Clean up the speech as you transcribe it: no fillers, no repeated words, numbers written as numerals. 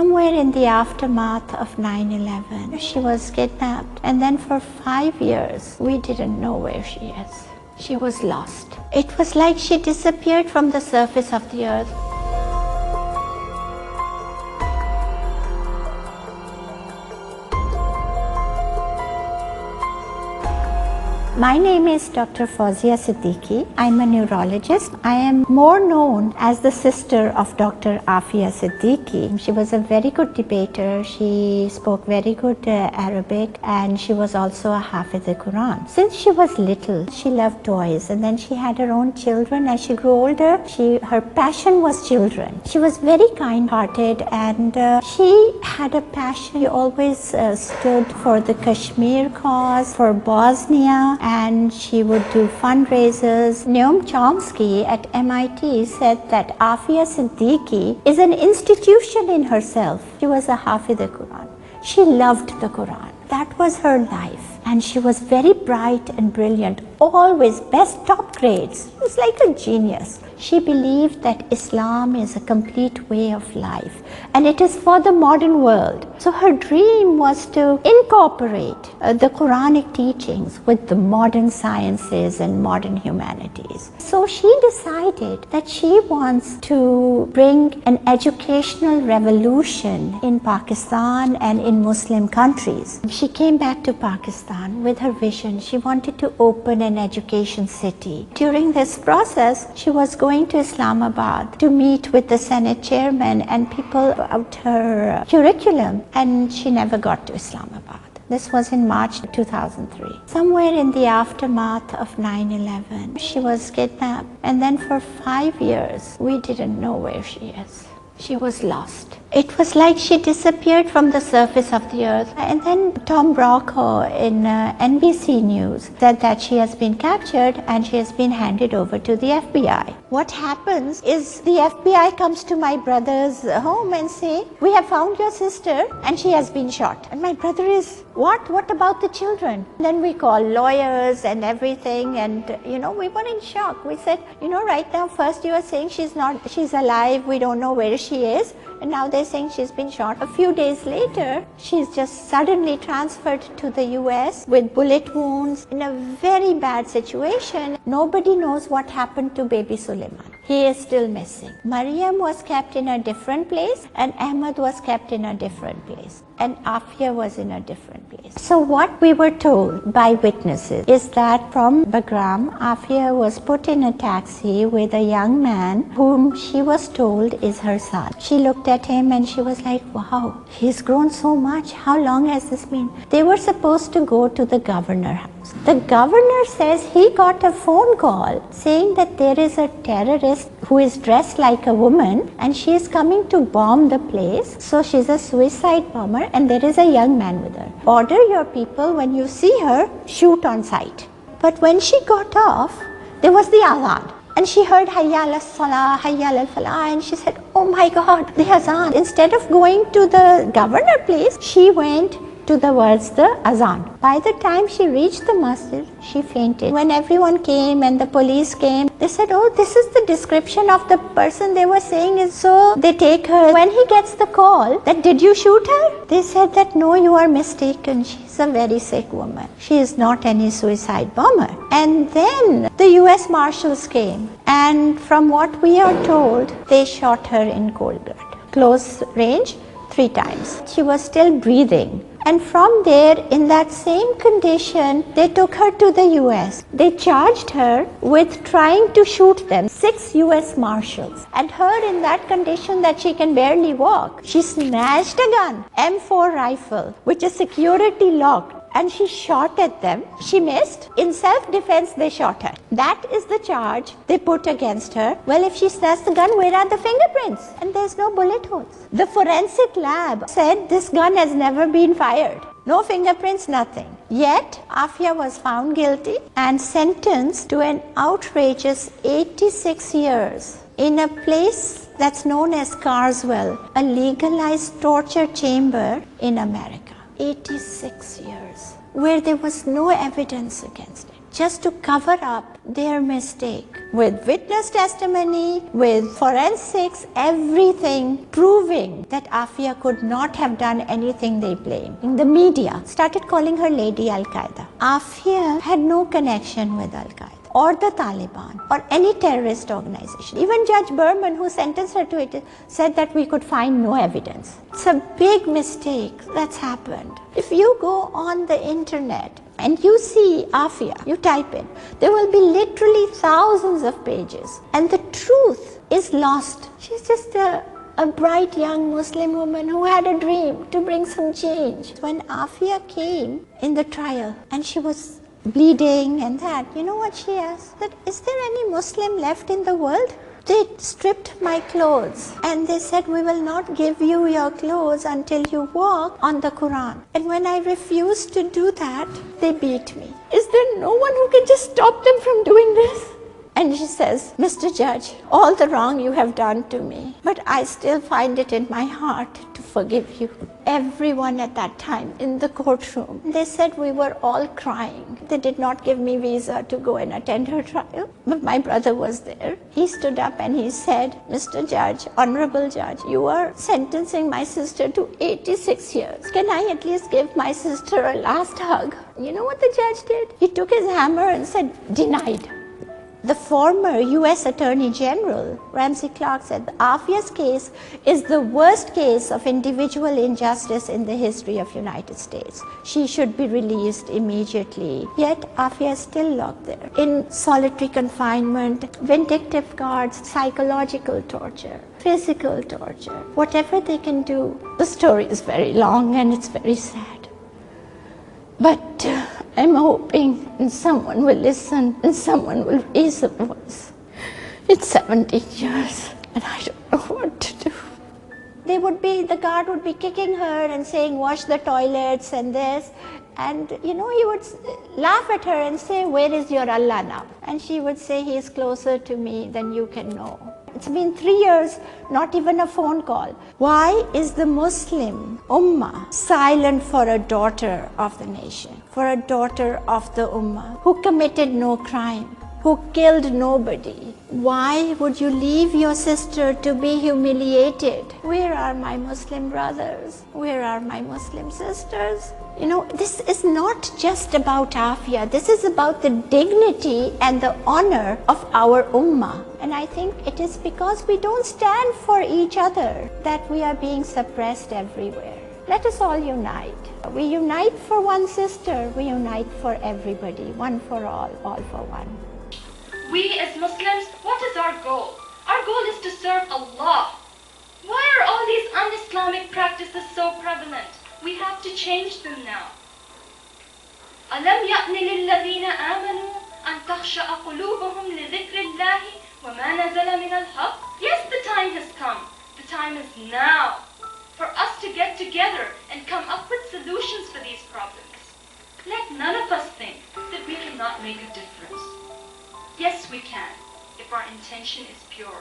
Somewhere in the aftermath of 9/11, she was kidnapped, and then for 5 years, we didn't know where she is. She was lost. It was like she disappeared from the surface of the earth. My name is Dr. Fowzia Siddiqui. I'm a neurologist. I am more known as the sister of Dr. Afiyet Sıddıki'yi. She was a very good debater. She spoke very good Arabic, and she was also a Hafiz Quran. Since she was little, she loved toys, and then she had her own children. As she grew older, her passion was children. She was very kind-hearted, and she had a passion. She always stood for the Kashmir cause, for Bosnia, and she would do fundraisers. Noam Chomsky at MIT said that Afiyet Sıddıki is an institution in herself. She was a Hafiz Quran. She loved the Quran. That was her life. And she was very bright and brilliant, always best top grades. She was like a genius. She believed that Islam is a complete way of life, and it is for the modern world. So her dream was to incorporate the Quranic teachings with the modern sciences and modern humanities. So she decided that she wants to bring an educational revolution in Pakistan and in Muslim countries. She came back to Pakistan with her vision. She wanted to open an education city. During this process, she was going to Islamabad to meet with the Senate chairman and people about her curriculum, and she never got to Islamabad. This was in March 2003. Somewhere in the aftermath of 9/11, she was kidnapped, and then for 5 years, we didn't know where she is. She was lost. It was like she disappeared from the surface of the earth. And then Tom Brokaw in NBC News said that she has been captured and she has been handed over to the FBI. What happens is the FBI comes to my brother's home and say, "We have found your sister and she has been shot." And my brother is, What about the children? Then we call lawyers and everything, and we were in shock. We said, right now, first you are saying she's alive, we don't know where she is. And now they're saying she's been shot. A few days later, she's just suddenly transferred to the US with bullet wounds in a very bad situation. Nobody knows what happened to baby Suleiman. He is still missing. Maryam was kept in a different place, and Ahmad was kept in a different place, and Afia was in a different place. So what we were told by witnesses is that from Bagram, Afia was put in a taxi with a young man whom she was told is her son. She looked at him and she was like, "Wow, he's grown so much. How long has this been?" They were supposed to go to the governor's house. The governor says he got a phone call saying that there is a terrorist who is dressed like a woman and she is coming to bomb the place. So she's a suicide bomber and there is a young man with her. Order your people, when you see her, shoot on sight. But when she got off, there was the azan. And she heard Hayya ala salah, Hayya ala falah, and she said, "Oh my God, the azan." Instead of going to the governor place, she went towards the azan. By the time she reached the masjid, she fainted. When everyone came and the police came, they said, "Oh, this is the description of the person they were saying is." So they take her. When he gets the call that, "Did you shoot her?" They said that, "No, you are mistaken. She's a very sick woman. She is not any suicide bomber." And then the US Marshals came, and from what we are told, they shot her in cold blood. Close range 3 times. She was still breathing. And from there, in that same condition, they took her to the US. They charged her with trying to shoot them, 6 US Marshals. And her in that condition that she can barely walk, she snatched a gun, M4 rifle, which is security locked, and she shot at them. She missed. In self-defense, they shot her. That is the charge they put against her. Well, if she snatched the gun, where are the fingerprints? And there's no bullet holes. The forensic lab said this gun has never been fired. No fingerprints, nothing. Yet, Afia was found guilty and sentenced to an outrageous 86 years in a place that's known as Carswell, a legalized torture chamber in America. 86 years, where there was no evidence against it. just to cover up their mistake. With witness testimony, with forensics, everything proving that Afia could not have done anything they blame. The media started calling her Lady Al-Qaeda. Afia had no connection with Al-Qaeda or the Taliban or any terrorist organization. Even Judge Berman, who sentenced her to it, said that we could find no evidence. It's a big mistake that's happened. If you go on the internet and you see Afia, you type in, there will be literally thousands of pages, and the truth is lost. She's just a bright young Muslim woman who had a dream to bring some change. When Afia came in the trial and she was bleeding and that, you know what she asked? That, is there any Muslim left in the world? They stripped my clothes and they said, we will not give you your clothes until you walk on the Quran. And when I refused to do that, they beat me. Is there no one who can just stop them from doing this? And she says, Mr. Judge, all the wrong you have done to me, but I still find it in my heart to forgive you. Everyone at that time in the courtroom, they said we were all crying. They did not give me visa to go and attend her trial, but my brother was there. He stood up and he said, Mr. Judge, Honorable Judge, you are sentencing my sister to 86 years. Can I at least give my sister a last hug? You know what the judge did? He took his hammer and said, denied. The former US Attorney General, Ramsey Clark, said Afia's case is the worst case of individual injustice in the history of United States. She should be released immediately. Yet Afia is still locked there in solitary confinement, vindictive guards, psychological torture, physical torture, whatever they can do. The story is very long and it's very sad. But I'm hoping someone will listen and someone will raise a voice. It's 17 years and I don't know what to do. The guard would be kicking her and saying, wash the toilets and this. And he would laugh at her and say, where is your Allah now? And she would say, he is closer to me than you can know. It's been 3 years, not even a phone call. Why is the Muslim Ummah silent for a daughter of the nation, for a daughter of the Ummah who committed no crime, who killed nobody? Why would you leave your sister to be humiliated? Where are my Muslim brothers? Where are my Muslim sisters? This is not just about Afia. This is about the dignity and the honor of our Ummah. And I think it is because we don't stand for each other that we are being suppressed everywhere. Let us all unite. We unite for one sister. We unite for everybody. One for all for one. We as Muslims, what is our goal? Our goal is to serve Allah. Why are all these un-Islamic practices so prevalent? We have to change them now. أَلَمْ يَأْنِ لِلَّذِينَ آمَنُوا أَن تَخْشَعَ قُلُوبُهُمْ لِذِكْرِ اللَّهِ وَمَا نَزَلَ مِنَ الْحَقِّ. Yes, the time has come. The time is now for us to get together and come up with solutions for these problems. Let none of us think that we cannot make a difference. Yes, we can, if our intention is pure.